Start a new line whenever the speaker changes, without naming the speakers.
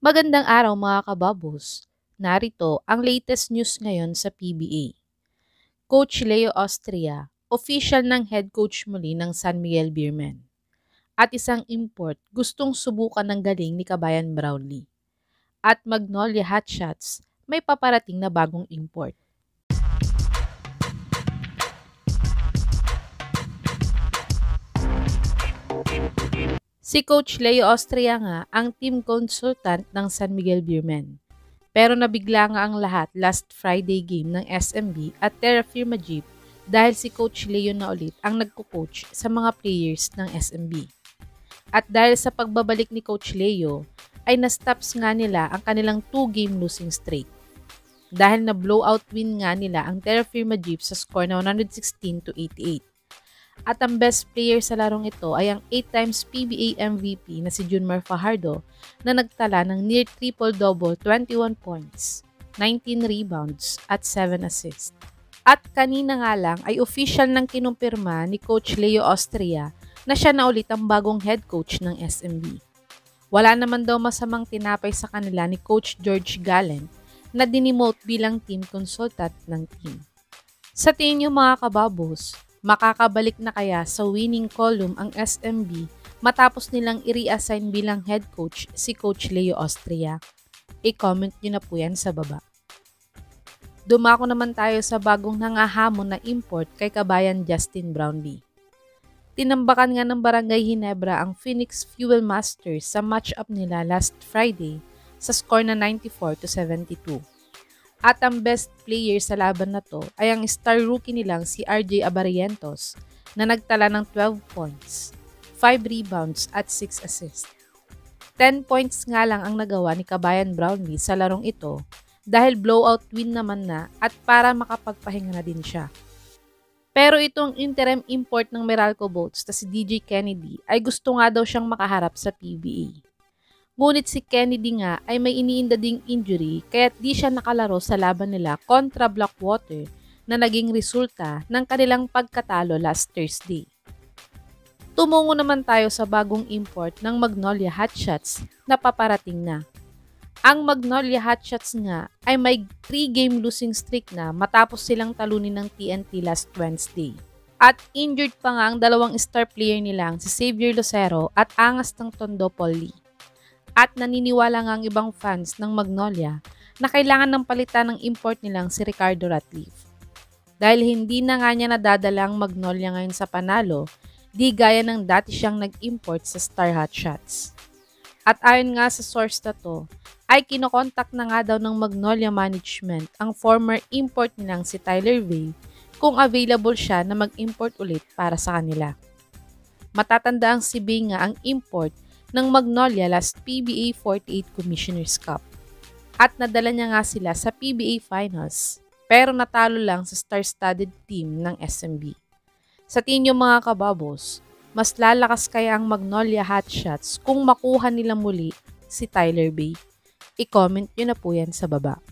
Magandang araw mga kababos. Narito ang latest news ngayon sa PBA. Coach Leo Austria, official ng head coach muli ng San Miguel Beermen. At isang import gustong subukan ng galing ni Kabayan Brownlee. At Magnolia Hotshots, may paparating na bagong import. Si Coach Leo Austria nga ang team consultant ng San Miguel Beermen. Pero nabigla nga ang lahat last Friday game ng SMB at Terra Firma Jeep dahil si Coach Leo na ulit ang nagko-coach sa mga players ng SMB. At dahil sa pagbabalik ni Coach Leo, ay na-stops nga nila ang kanilang 2-game losing streak. Dahil na blowout win nga nila ang Terra Firma Jeep sa score na 116-88. At ang best player sa larong ito ay ang 8 times PBA MVP na si Junmar Fajardo na nagtala ng near triple-double 21 points, 19 rebounds at 7 assists. At kanina nga lang ay official nang kinumpirma ni Coach Leo Austria na siya na ulit ang bagong head coach ng SMB. Wala naman daw masamang tinapay sa kanila ni Coach George Gallen na dinimote bilang team consultant ng team. Sa tingin niyo mga kababos, makakabalik na kaya sa winning column ang SMB matapos nilang i-reassign bilang head coach si Coach Leo Austria? I-comment nyo na po yan sa baba. Dumako naman tayo sa bagong nangahamon na import kay Kabayan Justin Brownlee. Tinambakan nga ng Barangay Ginebra ang Phoenix Fuel Masters sa match-up nila last Friday sa score na 94-72. At ang best player sa laban na to ay ang star rookie nilang si RJ Abarientos na nagtala ng 12 points, 5 rebounds at 6 assists. 10 points nga lang ang nagawa ni Kabayan Brownlee sa larong ito dahil blowout win naman na at para makapagpahinga na din siya. Pero itong interim import ng Meralco Boats na si DJ Kennedy ay gusto nga daw siyang makaharap sa PBA. Ngunit si Kennedy nga ay may iniinda ding injury kaya't di siya nakalaro sa laban nila kontra Blackwater na naging resulta ng kanilang pagkatalo last Thursday. Tumungo naman tayo sa bagong import ng Magnolia Hotshots na paparating na. Ang Magnolia Hotshots nga ay may 3-game losing streak na matapos silang talunin ng TNT last Wednesday. At injured pa nga ang dalawang star player nilang si Xavier Lucero at angas ng Tondo Paul Lee. At naniniwala nga ang ibang fans ng Magnolia na kailangan ng palitan ng import nilang si Ricardo Ratliff. Dahil hindi na nga niya nadadala ang Magnolia ngayon sa panalo, di gaya ng dati siyang nag-import sa Star Hotshots. At ayon nga sa source na to, ay kinokontak na nga daw ng Magnolia Management ang former import nilang si Tyler Vey kung available siya na mag-import ulit para sa kanila. Matatanda ang si Vey nga ang import ng Magnolia last PBA 48 Commissioner's Cup. At nadala niya nga sila sa PBA Finals, pero natalo lang sa star-studded team ng SMB. Sa tingin niyo mga kababos, mas lalakas kaya ang Magnolia Hotshots kung makuha nila muli si Tyler Vey? I-comment nyo na po yan sa baba.